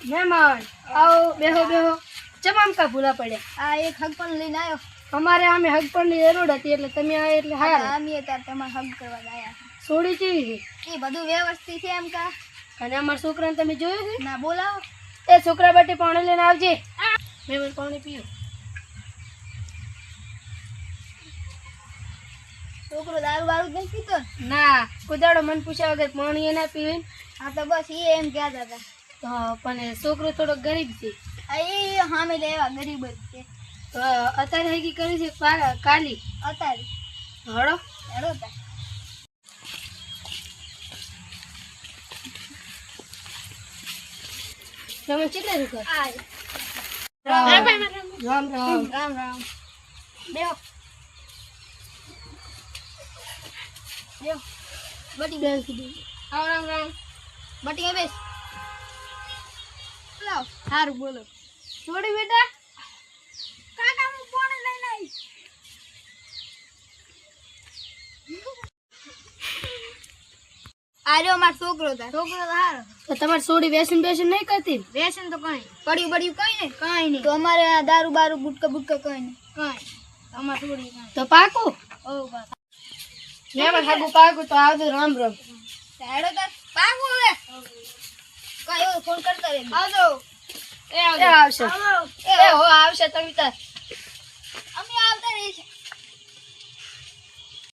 મહેમાન આવો બેહો બેહો ચમામ કા ભૂલા પડ્યા આ એક હગ પણ લઈને આવ્યો અમારે આમે હગ પણની જરૂર હતી એટલે તમે આયા એટલે હાર અમે તાર તમારે હગ કરવા આવ્યા સોડી કેવી છે એ બધું વ્યવસ્થિત છે એમ કા અને અમારા છોકરાને તમે જોયું છે ના બોલાવો એ છોકરા બાટી પાણી લઈને આવજે મહેમાન પાણી પીઓ છોકરો દારૂ બારૂ નથી પીતો ના કુદાડો મન પૂછ્યા વગર પાણી એ ના પીવે હા તો બસ એ એમ કહેતા હતા તો પણ છોકરો થોડો ગરીબ છે આ એ સામે લેવા ગરીબ જ છે તો અત્યારે હગી કરી છે કાલી અત્યારે હળો હેડો તા તમે કેટલા રૂપિયા આ રામ રામ રામ રામ બેહો બેહો બટી બેન કીધું રામ રામ રામ બટી બેસ લાવ સારું બોલો છોડી બેટા કાકા હું ફોન લઈને આવી આર્યો માર છોકરો તા છોકરો તો હારો તો તમારી છોડી બેસન નહીં કરતી વ્યસન તો કઈ પડ્યું પડ્યું કઈ નહીં તો અમારે આ દારૂ બારૂ ગુટકા બુટકા કઈ નહીં કઈ અમારે થોડી કઈ તો પાકું ઓ બસ મહેમાન હાગું પાકું તો આવજો રામ રામ હેડો તાર પાગો હવે કયો ફોન કરતા રે આવજો એ આવશે આવો એ હો આવશે તમે તાર અમે આવતા રહીશું